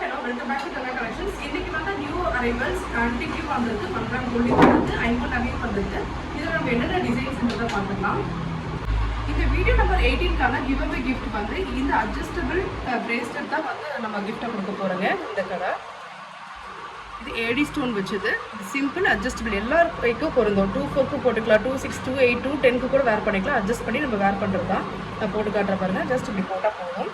hello, welcome back to Tanga Collections. இன்னைக்கு வந்து new arrivals antique வந்திருக்கு, 1 கிராம் கோல்டு வந்து 5 நகையும் வந்திருக்கு. இதில் நம்ம என்னென்ன டிசைன்ஸ்ன்றதை பார்த்துக்கலாம். இந்த வீடியோ நம்பர் 18க்கான கிவ் அவே கிஃப்ட் வந்து இந்த அட்ஜஸ்டபிள் பிரேஸ்லெட் தான் வந்து நம்ம கிஃப்டாக கொடுக்க போகிறோங்க. இந்த கடை இது ஏடி ஸ்டோன் வச்சது, இது சிம்பிள் அட்ஜஸ்டபிள், எல்லாருக்கும் பொருந்தும். 2-4க்கு போட்டுக்கலாம், 2-6, 2-8, 2-10க்கு கூட வேர் பண்ணிக்கலாம். அட்ஜஸ்ட் பண்ணி நம்ம வேர் பண்ணுறது தான். நான் போட்டு காட்டுற பாருங்கள், ஜஸ்ட் இப்படி போட்டால் போதும்,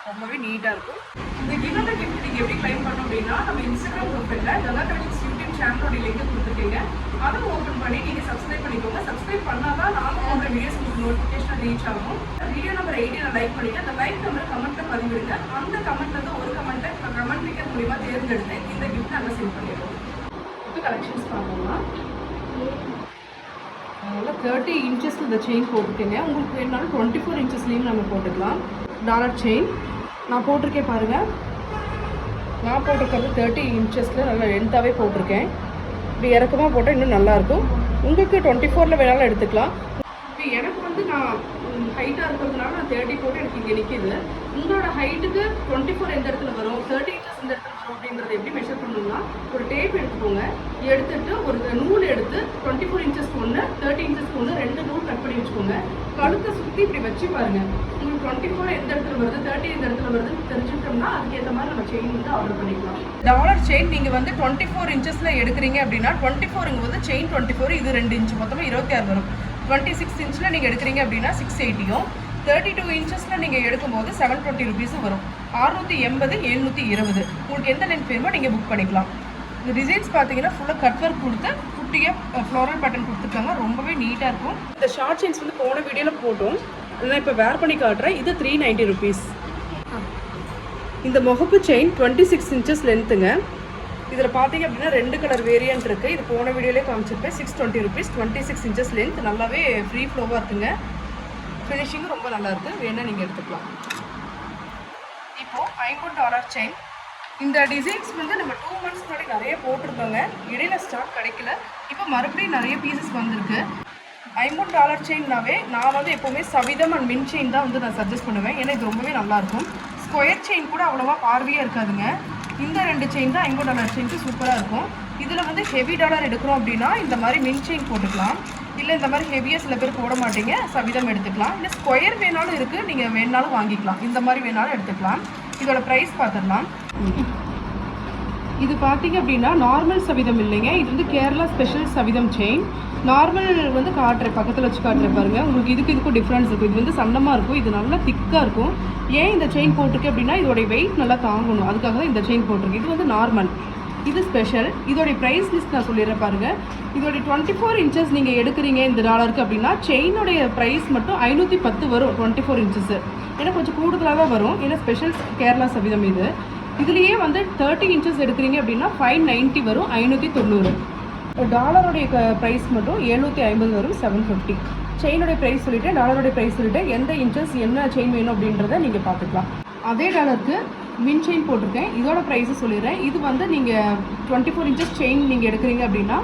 ரொம்பவே நீட்டாக இருக்கும். இந்த கிவ்அவே கிஃப்ட் நீங்கள் எப்படி கிளைம் பண்ணோம் அப்படின்னா, நம்ம இன்ஸ்டாகிராம் ப்ரொஃபைலில் தங்கா கலெக்ஷன்ஸ் யூடியூப் சேனலோட லிங்க் கொடுத்துருக்கீங்க. அதை ஓப்பன் பண்ணி நீங்கள் சப்ஸ்கிரைப் பண்ணிக்கோங்க. சப்ஸ்கிரைப் பண்ணால் தான் நாங்கள் போடுற வீடியோஸ் உங்களுக்கு நோட்டிஃபிகேஷன் ரீச் ஆகும். வீடியோ நம்பர் 18 லைக் பண்ணிவிட்டு அந்த லைக் நம்பர் கமெண்ட்டை பதிவிடுங்க. அந்த கமெண்ட்லேருந்து ஒரு கமெண்ட்டை கமெண்ட் மேக்கர் மூலிமா தேர்ந்தெடுத்து இந்த கிஃப்ட் நாங்கள் சென்ட் பண்ணிடுவோம். இப்போ கலெக்ஷன்ஸ் பார்க்கணும்னா அதனால் 30 இன்ச்சஸில் இந்த செயின் போட்டுக்கோங்க. உங்களுக்கு வேணுனாலும் 24 இன்ச்சஸ்லேயும் நம்ம போட்டுக்கலாம். டாலர் செயின் நான் போட்டிருக்கேன் பாருங்கள். நான் போட்டிருக்கிறது 30 இன்ச்சஸில் நல்லா லென்த்தாகவே போட்டிருக்கேன். இப்படி இறக்கமாக போட்டால் இன்னும் நல்லாயிருக்கும். உங்களுக்கு 24ல் வேணாலும் எடுத்துக்கலாம். இப்போ எனக்கு வந்து நான் ஹைட்டாக இருக்கிறதுனால நான் 30 போட்டு எனக்கு இங்கே நிற்கிது. உங்களோட ஹைட்டுக்கு 24 எந்த இடத்துல வரும், 30 இன்ச்சஸ் இந்த இடத்துல வரும் அப்படின்றத எப்படி மெஷர் பண்ணணும்னா, ஒரு டேப் எடுத்துக்கோங்க. எடுத்துகிட்டு ஒரு நூல் எடுத்து 24 இன்ச்சஸ்க்கு ஒன்று, 30 இன்ச்சஸ்க்கு ஒன்று, 2 நூல் கட் பண்ணி வச்சுக்கோங்க. கழுத்தை சுற்றி இப்படி வச்சு பாருங்கள். உங்களுக்கு 24 எந்த இடத்துல வருது, 30 எந்த இடத்துல வருதுன்னு தெரிஞ்சுக்கிட்டோம்னா அதுக்கேற்ற மாதிரி நம்ம செயின் வந்து ஆர்டர் பண்ணிக்கலாம். டாலர் செயின் நீங்கள் வந்து 24 இன்ச்சஸில் எடுக்கிறீங்க அப்படின்னா 24 இங்கே வந்து செயின் 24, இது 2 இன்ச்சு, மொத்தமாக 26 வரும். 26 இன்ச்சில் நீங்கள் எடுக்கிறீங்க அப்படின்னா 680யும், 32 இன்ச்சஸில் நீங்கள் எடுக்கும்போது 720 ருபீஸும் வரும். 680, 720. உங்களுக்கு எந்த லென்த் வேணுமோ நீங்கள் புக் பண்ணிக்கலாம். இந்த டிசைன்ஸ் பார்த்தீங்கன்னா ஃபுல்லாக கட் ஒர்க் கொடுத்து குட்டியாக ஃப்ளோரல் பேட்டர்ன் கொடுத்துருக்காங்க, ரொம்பவே நீட்டாக இருக்கும். இந்த ஷார்ட் செயின்ஸ் வந்து போன வீடியோவில் போட்டோம், நான் இப்போ வேர் பண்ணி காட்டுறேன். இது 390 ருபீஸ். இந்த முகப்பு செயின் 26 இன்ச்சஸ் லென்த்துங்க. இதில் பார்த்தீங்க அப்படின்னா 2 கலர் வேரியன்ட் இருக்குது. இது போன வீடியோலேயே காமிச்சிருப்பேன். 620 ருபீஸ், 26 இன்ச்சஸ் லென்த், நல்லாவே ஃப்ரீ ஃப்ளோவாக இருக்குங்க. ஃபினிஷிங்கும் ரொம்ப நல்லாயிருக்கு, வேணால் நீங்கள் எடுத்துக்கலாம். இப்போது $50 செயின். இந்த டிசைன்ஸ் வந்து நம்ம 2 மந்த்ஸ் முன்னாடி நிறைய போட்டிருந்தோங்க. இடையில ஸ்டாக் கிடைக்கல, இப்போ மறுபடியும் நிறைய பீசஸ் வந்திருக்கு. $50 செயின்னாவே நான் வந்து எப்போவுமே சவிதம் அண்ட் மின் செயின் தான் வந்து நான் சஜஸ்ட் பண்ணுவேன். ஏன்னா இது ரொம்பவே நல்லாயிருக்கும். ஸ்கொயர் செயின் கூட அவ்வளோவா பார்வையாக இருக்காதுங்க. இந்த 2 செயின் தான் $50 செயினுக்கு சூப்பராக இருக்கும். இதில் வந்து ஹெவி டாலர் எடுக்கிறோம் அப்படின்னா இந்த மாதிரி மின் செயின் போட்டுக்கலாம். இல்லை இந்த மாதிரி ஹெவியாக சில பேர் போட மாட்டீங்க, சவிதம் எடுத்துக்கலாம். இல்லை ஸ்கொயர் வேணாலும் இருக்குது, நீங்கள் வேணாலும் வாங்கிக்கலாம். இந்த மாதிரி வேணாலும் எடுத்துக்கலாம். இதோட ப்ரைஸ் பார்த்துடலாம். இது பார்த்தீங்க அப்படின்னா நார்மல் சவிதம் இல்லைங்க, இது வந்து கேரளா ஸ்பெஷல் சவிதம் செயின். நார்மல் வந்து காட்டுறேன், பக்கத்தில் வச்சு காட்டுறேன் பாருங்கள். உங்களுக்கு இதுக்கும் டிஃப்ரென்ஸ் இருக்கும். இது வந்து சன்னமாக இருக்கும், இது நல்லா திக்காக இருக்கும். ஏன் இந்த செயின் போட்டிருக்கு அப்படின்னா இதோடைய வெயிட் நல்லா தாங்கணும், அதுக்காக தான் இந்த செயின் போட்டிருக்கு. இது வந்து நார்மல், இது ஸ்பெஷல். இதோடைய ப்ரைஸ் லிஸ்ட் நான் சொல்லிடுறேன் பாருங்கள். இதோடைய 24 இன்ச்சஸ் நீங்கள் எடுக்கிறீங்க இந்த டாலருக்கு அப்படின்னா செயினுடைய ப்ரைஸ் மட்டும் 510 வரும். 24 இன்ச்சஸ் ஏன்னா கொஞ்சம் கூடுதலாக தான் வரும், ஏன்னா ஸ்பெஷல் கேரளா சவிதம் இது. இதுலேயே வந்து 30 இன்ச்சஸ் எடுக்கிறீங்க அப்படின்னா 590 வரும், 590. டாலருடைய ப்ரைஸ் மட்டும் 750 வரும், 750. செயினுடைய ப்ரைஸ் சொல்லிவிட்டு டாலருடைய ப்ரைஸ் சொல்லிவிட்டு எந்த இன்ச்சஸ் என்ன செயின் வேணும் அப்படின்றத நீங்கள் பார்த்துக்கலாம். அதே டாலருக்கு மின் செயின் போட்டிருக்கேன், இதோட ப்ரைஸை சொல்லிடுறேன். இது வந்து நீங்கள் 24 இன்ச்சஸ் செயின் நீங்கள் எடுக்கிறீங்க அப்படின்னா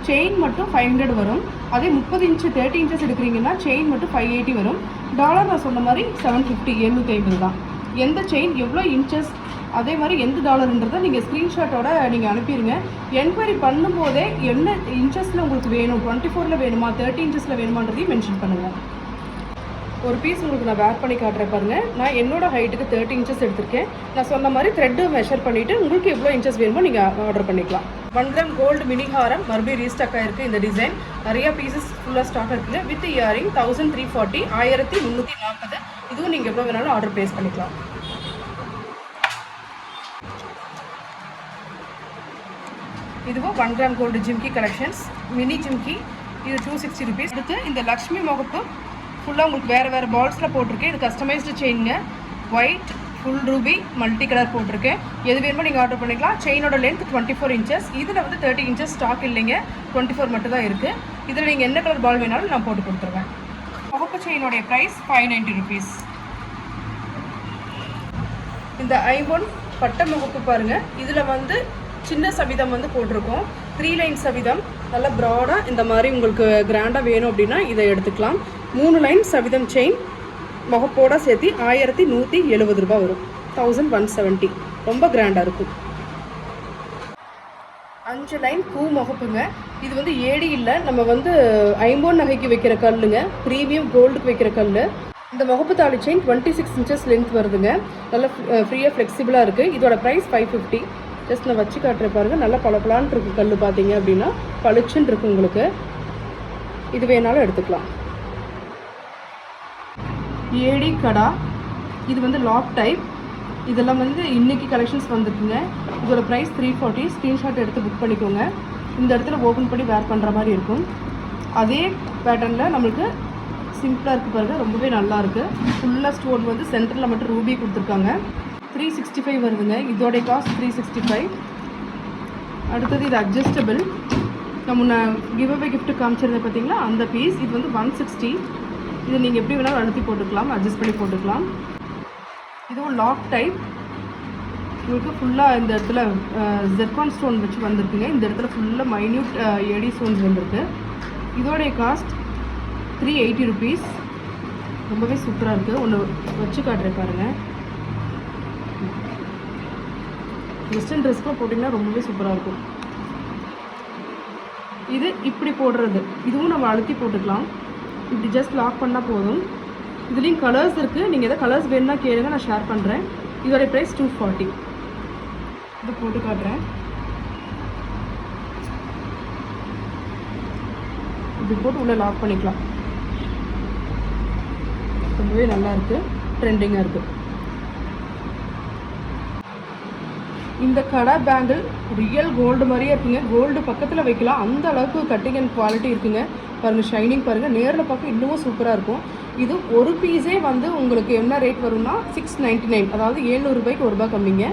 செயின் மட்டும் 500 வரும். அதே 30 இன்ச்சு 30 இன்ச்சஸ் எடுக்கிறீங்கன்னா செயின் மட்டும் 580 வரும். டாலர் நான் சொன்ன மாதிரி 750, 750 தான். எந்த செயின் எவ்வளோ இன்ச்சஸ் அதே மாதிரி எந்த டாலர்ன்றதை நீங்கள் ஸ்க்ரீன்ஷாட்டோட நீங்கள் அனுப்பிடுங்க. என்கொயரி பண்ணும்போதே என்ன இன்ச்சஸில் உங்களுக்கு வேணும், 24ல் வேணுமா 30 இன்ச்சஸில் வேணுமான்றதையும் மென்ஷன் பண்ணுங்கள். ஒரு பீஸ் உங்களுக்கு நான் வேர் பண்ணி காட்டுறேன் பாருங்கள். நான் என்னோடய ஹைட்டுக்கு 30 இன்ச்சஸ் எடுத்திருக்கேன். நான் சொன்ன மாதிரி த்ரெட்டு மெஷர் பண்ணிவிட்டு உங்களுக்கு எவ்வளோ இன்ச்சஸ் வேணுமோ நீங்கள் ஆர்டர் பண்ணிக்கலாம். 1 கிராம் கோல்டு மினி ஹாரம் மறுபடியும் ரீஸ்டாக் ஆகிருக்கு. இந்த டிசைன் நிறையா பீசஸ் ஃபுல்லாக ஸ்டாக் இருக்குது. With earring 1340, 1340. இதுவும் நீங்கள் எவ்வளோ வேணாலும் ஆர்டர் ப்ளேஸ் பண்ணிக்கலாம். இதுவும் 1 gram gold jhumki collections, mini jhumki. இது 260 ருபீஸ். அடுத்து இந்த லக்ஷ்மி முகப்பு ஃபுல்லாக உங்களுக்கு வேறு பால்ஸில் போட்டிருக்கேன். இது கஸ்டமைஸ்டு செயினுங்க, white full ruby multi colour போட்டிருக்கேன். எது வேணுமோ நீங்கள் ஆர்டர் பண்ணிக்கலாம். செயினோட லென்த் 24 இன்ச்சஸ். இதில் வந்து 30 இன்ச்சஸ் ஸ்டாக் இல்லைங்க, 24 மட்டும் தான் இருக்குது. இதில் நீங்கள் என்ன கலர் பால் வேணாலும் நான் போட்டு கொடுத்துருவேன். முகப்பு செயினுடைய ப்ரைஸ் 590 ருபீஸ். இந்த ஐம்பொன் பட்டை முகப்பு பாருங்கள், இதில் வந்து சின்ன சவிதம் வந்து போட்டிருக்கோம். 3 லைன் சவிதம், நல்லா ப்ராடாக இந்த மாதிரி உங்களுக்கு கிராண்டாக வேணும் அப்படின்னா இதை எடுத்துக்கலாம். 3 லைன் சவிதம் செயின் முகப்போட சேர்த்து 1170 ரூபா வரும், 1170. ரொம்ப கிராண்டாக இருக்கும். 5 லைன் பூ முகப்புங்க. இது வந்து ஏடி இல்லை, நம்ம வந்து ஐம்பொன் நகைக்கு வைக்கிற கல்லுங்க, ப்ரீமியம் கோல்டுக்கு வைக்கிற கல். இந்த முகப்பு தாலி செயின் 26 inches லென்த் வருதுங்க. நல்லா ஃப்ரீயாக ஃப்ளெக்சிபிளாக இருக்குது. இதோட ப்ரைஸ் 550. ஜஸ்ட் நான் வச்சு காட்டுறேன் பாருங்கள். நல்லா பளபளன்னு இருக்குது கல். பார்த்தீங்க அப்படின்னா பளிச்சுன்னு இருக்குது உங்களுக்கு. இது வேணாலும் எடுத்துக்கலாம். ஏடி கடா, இது வந்து லாக் டைப். இதெல்லாம் வந்து இன்றைக்கி கலெக்ஷன்ஸ் வந்துருக்குங்க. இதோட ப்ரைஸ் 340. ஸ்க்ரீன்ஷாட் எடுத்து புக் பண்ணிக்கோங்க. இந்த இடத்துல ஓப்பன் பண்ணி வேர் பண்ணுற மாதிரி இருக்கும். அதே பேட்டர்னில் நம்மளுக்கு சிம்பிளாக இருக்குது பாருங்கள், ரொம்பவே நல்லாயிருக்கு. ஃபுல்லாக ஸ்டோன் வந்து சென்டரில் மட்டும் ரூபி கொடுத்துருக்காங்க. 365 வருதுங்க. இதோடைய காஸ்ட் 365. அடுத்தது இது அட்ஜஸ்டபிள். நம்ம கிவ் அவே கிஃப்ட்டு காமிச்சிருந்தேன் பார்த்தீங்களா, அந்த பீஸ். இது வந்து 160. இது நீங்கள் எப்படி வேணாலும் அழுத்தி போட்டுக்கலாம், அட்ஜஸ்ட் பண்ணி போட்டுக்கலாம். இதுவும் லாக் டைப். உங்களுக்கு ஃபுல்லாக இந்த இடத்துல ஜெர்கான் ஸ்டோன் வச்சு வந்திருக்குங்க. இந்த இடத்துல ஃபுல்லாக மைன்யூட் ஏடி ஸ்டோன்ஸ் வந்திருக்கு. இதோடைய காஸ்ட் 380 rupees. ரொம்பவே சூப்பராக இருக்குது. ஒன்று வச்சு காட்டுறேன் பாருங்கள். வெஸ்டர்ன் ட்ரெஸ்க்கும் போட்டிங்கன்னா ரொம்பவே சூப்பராக இருக்கும். இது இப்படி போடுறது, இதுவும் நம்ம அழுத்தி போட்டுக்கலாம். இப்படி ஜஸ்ட் லாக் பண்ணால் போதும். இதுலேயும் கலர்ஸ் இருக்குது. நீங்கள் எதாவது கலர்ஸ் வேணும்னா கேளுங்க, நான் ஷேர் பண்ணுறேன். இதோடைய ப்ரைஸ் 240. இது போட்டு காட்டுறேன். இப்படி போட்டு உள்ளே லாக் பண்ணிக்கலாம். ரொம்பவே நல்லா இருக்குது, ட்ரெண்டிங்காக இருக்குது. இந்த கடா பேங்கிள் ரியல் கோல்டு மாதிரியே இருக்குங்க. கோல்டு பக்கத்தில் வைக்கலாம், அந்த அளவுக்கு கட்டிங் அண்ட் குவாலிட்டி இருக்குங்க. பாருங்கள், ஷைனிங் பாருங்கள். நேரில் பார்க்க இன்னமும் சூப்பராக இருக்கும். இது ஒரு பீஸே வந்து உங்களுக்கு என்ன ரேட் வரும்னா 699, அதாவது 700 ரூபாய்க்கு ₹1 கம்மிங்க.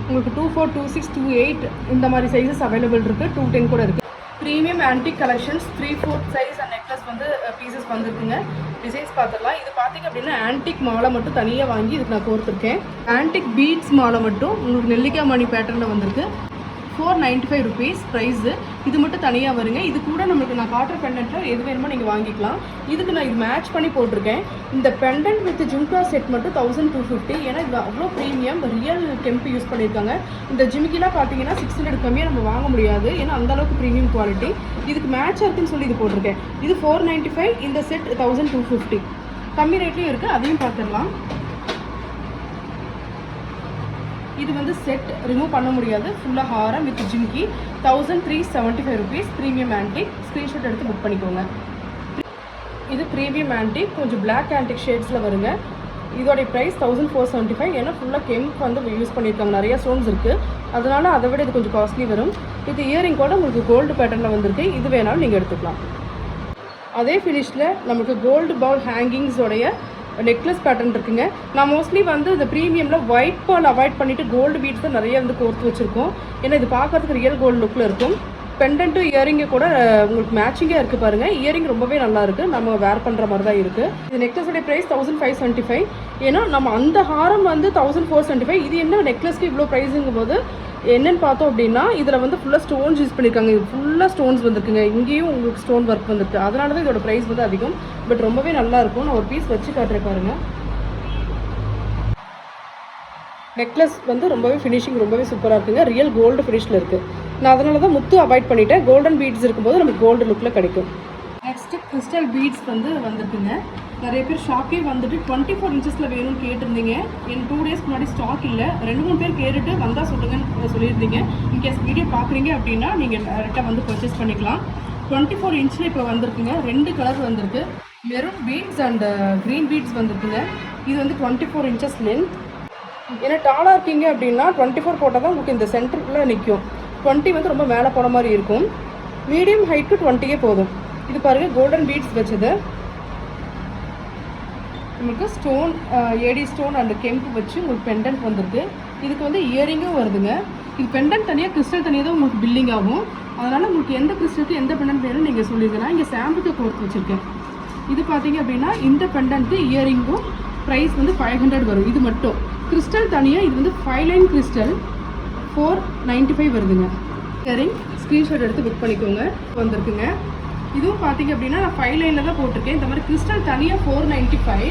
உங்களுக்கு 24, 26, 28 இந்த மாதிரி சைஸஸ் அவைலபிள் இருக்குது. 210 கூட இருக்குது. Premium antique collections 3/4 size and necklace வந்து பீசஸ் வந்துருக்குங்க. டிசைன்ஸ் பார்த்துடலாம். இது பார்த்தீங்க அப்படின்னா ஆன்டிக் மாலை மட்டும் தனியாக வாங்கி இதுக்கு நான் கோர்த்துருக்கேன். ஆன்டிக் பீட்ஸ் மாலை மட்டும் உங்களுக்கு நெல்லிக்காய் மணி பேட்டர்னில் வந்திருக்கு. 495 rupees ப்ரைஸு. இது மட்டும் தனியாக வருங்க. இது கூட நம்மளுக்கு நான் காட்டுற பெண்டன்ட்டில் எது வேணுமோ நீங்கள் வாங்கிக்கலாம். இதுக்கு நான் இது மேட்ச் பண்ணி போட்டிருக்கேன். இந்த பெண்டன்ட் வித் ஜும்கா செட் மட்டும் 1250. ஏன்னா இது அவ்வளோ ப்ரீமியம் ரியல் கெம்பு யூஸ் பண்ணியிருக்காங்க. இந்த ஜிமிக்கிலாம் பார்த்தீங்கன்னா 600 கம்மியாக நம்ம வாங்க முடியாது, ஏன்னா அந்தளவுக்கு ப்ரீமியம் குவாலிட்டி. இதுக்கு மேட்சாக இருக்குன்னு சொல்லி இது போட்டிருக்கேன். இது 495, இந்த செட் 1250. கம்மி ரேட்லேயும் இருக்குது, அதையும் பார்த்துடலாம். இது வந்து செட் ரிமூவ் பண்ண முடியாது, ஃபுல்லாக ஹாரம் with jhumki. 1375 rupees. Premium antique. Screenshot எடுத்து புக் பண்ணிக்கோங்க. இது ப்ரீமியம் ஆன்டிக், கொஞ்சம் பிளாக் ஆன்டிக் ஷேட்ஸில் வருங்க. இதோடைய ப்ரைஸ் 1475. ஏன்னா ஃபுல்லாக கெம்ப் வந்து யூஸ் பண்ணியிருக்காங்க, நிறையா ஸ்டோன்ஸ் இருக்குது, அதனால் அதை விட இது கொஞ்சம் காஸ்ட்லி வரும். இது இயரிங் கூட உங்களுக்கு கோல்டு பேட்டர்னில் வந்திருக்கு. இது வேணாலும் நீங்கள் எடுத்துக்கலாம். அதே ஃபினிஷில் நமக்கு கோல்டு பவுல் ஹேங்கிங்ஸோடைய நெக்லஸ் பேட்டர்ன் இருக்குங்க. நான் மோஸ்ட்லி வந்து இந்த ப்ரீமியமில் ஒயிட் பால் அவாய்ட் பண்ணிவிட்டு கோல்டு பீட்ஸ் தான் நிறைய வந்து கோர்த்து வச்சுருக்கோம். ஏன்னா இது பார்க்கறதுக்கு ரியல் கோல்டு லுக்கில் இருக்கும். பெண்டன்ட்டு இயரிங்கு கூட உங்களுக்கு மேட்சிங்காக இருக்குது பாருங்கள். இயரிங் ரொம்பவே நல்லா இருக்குது, நம்ம வேர் பண்ணுற மாதிரி தான் இருக்குது. இது நெக்லஸோடைய ப்ரைஸ் 1575. ஏன்னா நம்ம அந்த ஹாரம் வந்து 1475. இது என்ன நெக்லஸ்க்கு இவ்வளோ ப்ரைஸுங்கும் போது என்னென்னு பார்த்தோம் அப்படின்னா, இதில் வந்து ஃபுல்லாக ஸ்டோன்ஸ் யூஸ் பண்ணியிருக்காங்க. இது ஃபுல்லாக ஸ்டோன்ஸ் வந்துருக்குங்க. இங்கேயும் உங்களுக்கு ஸ்டோன் ஒர்க் வந்துருக்கு, அதனால தான் இதோட ப்ரைஸ் வந்து அதிகம். பட் ரொம்பவே நல்லாயிருக்கும். நான் ஒரு பீஸ் வச்சு காட்டுறேன் பாருங்கள். நெக்லஸ் வந்து ரொம்பவே ஃபினிஷிங் ரொம்பவே சூப்பராக இருக்குங்க. ரியல் கோல்டு ஃபினிஷில் இருக்குது. நான் அதனால தான் முத்து அவாய்ட் பண்ணிவிட்டேன். கோல்டன் பீட்ஸ் இருக்கும்போது நமக்கு கோல்டு லுக்கில் கிடைக்கும். நெக்ஸ்ட்டு கிறிஸ்டல் பீட்ஸ் வந்து வந்துருக்குங்க. நிறைய பேர் ஷாக்கே வந்துட்டு 24 inchஸில் வேணும்னு கேட்டிருந்தீங்க. எனக்கு 2 days முன்னாடி ஸ்டாக் இல்லை. 2-3 பேர் கேட்டுட்டு வந்தால் சொல்லுங்கன்னு சொல்லியிருந்தீங்க. இன்கேஸ் வீடியோ பார்க்குறீங்க அப்படின்னா நீங்கள் டேரெக்டாக வந்து பர்ச்சேஸ் பண்ணிக்கலாம். 24 inchல இப்போ வந்திருக்குங்க. 2 கலர் வந்திருக்கு. Maroon beads and green beads வந்திருக்குங்க. இது வந்து 24 inches லென்த். ஏன்னா டாலாக இருக்கீங்க அப்படின்னா 24 போட்டால் தான் உங்களுக்கு இந்த சென்டருக்குள்ளே நிற்கும். 20 வந்து ரொம்ப மேலே போன மாதிரி இருக்கும். மீடியம் ஹைட்டு 20 போதும். இது பாருங்கள், கோல்டன் பீட்ஸ் வச்சது. உங்களுக்கு ஸ்டோன் ஏடி ஸ்டோன் அண்ட் கெம்பு வச்சு உங்களுக்கு பெண்டன்ட் வந்திருக்கு. இதுக்கு வந்து இயரிங்கும் வருதுங்க. இது பெண்டன்ட் தனியாக, கிறிஸ்டல் தனியாக தான் உங்களுக்கு பில்லிங் ஆகும். அதனால் உங்களுக்கு எந்த கிறிஸ்டலுக்கு எந்த பெண்டன்ட் வேணும்னு நீங்கள் சொல்லியிருக்கலாம். இங்கே சாம்பிளுக்கு கோர்த்து வச்சுருக்கேன். இது பார்த்தீங்க அப்படின்னா இந்த பெண்டன்ட்டு இயரிங்கும் ப்ரைஸ் வந்து 500 வரும். இது மட்டும் கிறிஸ்டல் தனியாக. இது வந்து 5 லைன் கிறிஸ்டல் 495 வருதுங்க. இயரிங் ஸ்க்ரீன்ஷாட் எடுத்து புக் பண்ணிக்கோங்க. வந்திருக்குங்க. இதுவும் பார்த்தீங்க அப்படின்னா நான் 5 லைனில் தான் போட்டிருக்கேன். இந்த மாதிரி கிறிஸ்டல் தனியாக 495.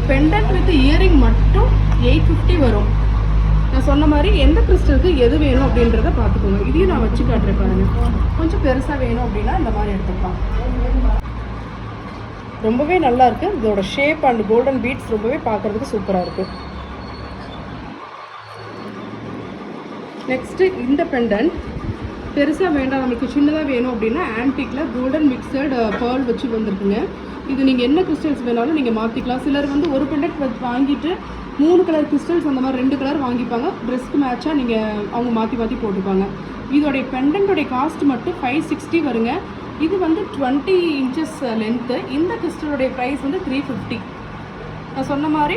பெண்டன்ட் வித் இயரிங் மட்டும் 850 வரும். நான் சொன்ன மாதிரி எந்த கிறிஸ்டலுக்கு எது வேணும் அப்படின்றத பார்த்துக்கோங்க. இதையும் நான் வச்சு காட்டுறேன் பாருங்கள். கொஞ்சம் பெருசாக வேணும் அப்படின்னா இந்த மாதிரி எடுத்துக்கலாம். ரொம்பவே நல்லா இருக்குது. இதோட ஷேப் அண்ட் கோல்டன் பீட்ஸ் ரொம்பவே பார்க்குறதுக்கு சூப்பராக இருக்குது. நெக்ஸ்ட்டு இந்த பெண்டன்ட் பெருசாக வேண்டாம், நம்மளுக்கு சின்னதாக வேணும் அப்படின்னா ஆன்டிக்கில் கோல்டன் மிக்சடு பேர்ல் வச்சு வந்திருக்குங்க. இது நீங்கள் என்ன கிறிஸ்டல்ஸ் வேணாலும் நீங்கள் மாற்றிக்கலாம். சிலர் வந்து ஒரு பெண்டன்ட் வாங்கிட்டு 3 கலர் கிறிஸ்டல்ஸ் அந்த மாதிரி 2 கலர் வாங்கிப்பாங்க. ட்ரெஸ்க்கு மேட்சாக நீங்கள் அவங்க மாற்றி மாற்றி போட்டுப்பாங்க. இதோடைய பெண்டன்ட்டோடைய காஸ்ட் மட்டும் 560 வருங்க. இது வந்து 20 இன்ச்சஸ் லென்த்து. இந்த கிறிஸ்டலோடைய ப்ரைஸ் வந்து 350. நான் சொன்ன மாதிரி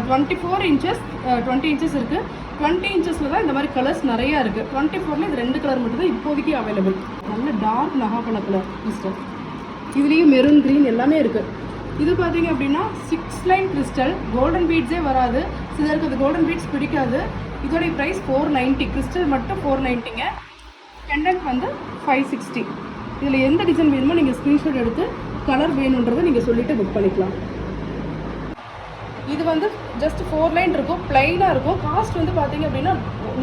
24 இன்ச்சஸ் 20 இன்ச்சஸ் இருக்குது. 20 இன்ச்சஸில் தான் இந்த மாதிரி கலர்ஸ் நிறையா இருக்குது. 24ல் இது 2 கலர் மட்டும் தான் இப்போதைக்கு அவைலபிள். நல்ல டார்க் நகாப்பழ கலர் கிறிஸ்டல். இதுலேயும் மெரூன் க்ரீன் எல்லாமே இருக்குது. இது பார்த்தீங்க அப்படின்னா 6 லைன் கிறிஸ்டல். கோல்டன் பீட்ஸே வராது. சிலருக்கு அது கோல்டன் பீட்ஸ் பிடிக்காது. இதோடைய ப்ரைஸ் 490. கிறிஸ்டல் மட்டும் 490ங்க. பெண்டன்ட் வந்து 560. இதில் எந்த டிசைன் வேணுமோ நீங்கள் ஸ்க்ரீன்ஷாட் எடுத்து கலர் வேணுன்றதை நீங்கள் சொல்லிவிட்டு புக் பண்ணிக்கலாம். இது வந்து ஜஸ்ட் 4 லைன் இருக்கும், ப்ளைனாக இருக்கும். காஸ்ட் வந்து பார்த்தீங்க அப்படின்னா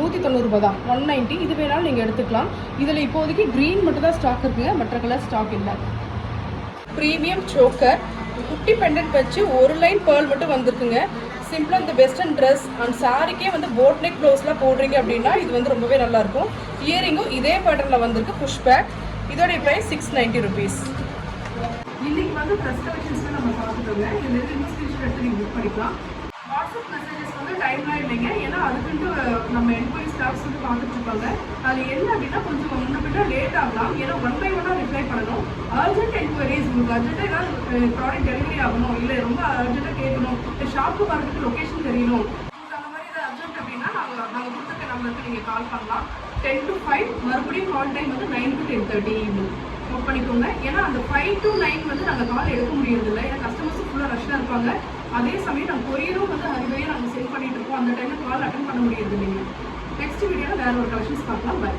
190 ரூபா தான், 190. இது வேணாலும் நீங்கள் எடுத்துக்கலாம். இதில் இப்போதைக்கு க்ரீன் மட்டும் தான் ஸ்டாக் இருக்குங்க, மற்ற கலர் ஸ்டாக் இல்லை. ப்ரீமியம் சோக்கர் குட்டி பெண்டன்ட் வச்சு 1 லைன் பேர்ல் மட்டும் வந்திருக்குங்க. சிம்பிளாக இந்த வெஸ்டர்ன் ட்ரெஸ் அண்ட் சாரிக்கே வந்து போட் நெக் ப்ளவுஸ்லாம் போடுறீங்க அப்படின்னா இது வந்து ரொம்பவே நல்லாயிருக்கும். இயரிங்கும் இதே பேட்டர்னில் வந்திருக்கு, புஷ் பேக். இதோடைய ப்ரைஸ் 690 ருபீஸ். இன்னைக்கு வந்து ட்ரெஸ் கலெக்ஷன்ஸ்லாம் நம்ம பார்த்துட்டோங்க. இதில் இருந்து ஸ்க்ரீன்ஷாட் எடுத்து நீங்கள் புக் பண்ணிக்கலாம். வாட்ஸ்அப் மெசேஜஸ் வந்து டைம்லாம் இல்லைங்க, ஏன்னா அதுக்குன்ட்டு நம்ம என்கொயரி ஸ்டாஃப்ஸ் வந்து பார்த்துட்டு இருப்பாங்க. அது என்ன அப்படின்னா கொஞ்சம் முன்ன பின்னா லேட் ஆகலாம், ஏன்னா 1 by 1 ரிப்ளை பண்ணணும். அர்ஜென்ட் என்கொயரிஸ், உங்களுக்கு அர்ஜென்ட்டாக ஏதாவது ப்ராடக்ட் டெலிவரி ஆகணும், இல்லை ரொம்ப அர்ஜென்ட்டாக கேட்கணும், இல்லை ஷாப்புக்கு வரதுக்கு லொக்கேஷன் தெரியணும், உங்களுக்கு அந்த மாதிரி ஏதாவது அர்ஜென்ட் அப்படின்னா நாங்கள் கொடுத்துருக்க நம்பருக்கு நீங்கள் கால் பண்ணலாம். 10 to 5. மறுபடியும் கால் டைம் வந்து 9 to 10:30 ஈவினிங் நோட் பண்ணிக்கோங்க. ஏன்னா அந்த 5 to 9 வந்து நாங்கள் கால் எடுக்க முடியறதில்லை, ஏன்னா கஸ்டமர்ஸும் ஃபுல்லாக ரஷ்ஷாக இருப்பாங்க. அதே சமயம் நாங்கள் கொரியரும் வந்து ஹரிவையாக நாங்கள் சென்ட் பண்ணிட்டு இருக்கோம். அந்த டைமில் கால் அட்டன் பண்ண முடியறது இல்லைங்க. நெக்ஸ்ட் வீடியோவில் வேறு ஒரு கலெக்ஷன்ஸ் பார்க்கலாம். பை.